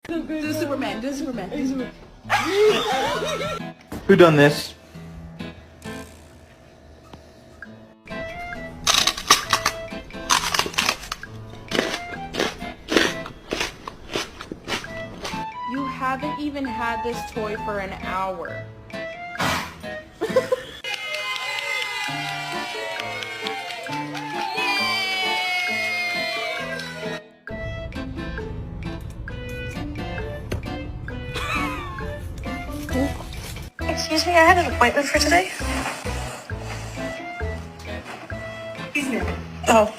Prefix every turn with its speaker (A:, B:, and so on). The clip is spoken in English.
A: Do Superman. Do Superman. Do Superman.
B: Who done this?
A: You haven't even had this toy for an hour.
C: Excuse me, I had an appointment for today. Excuse me. Oh.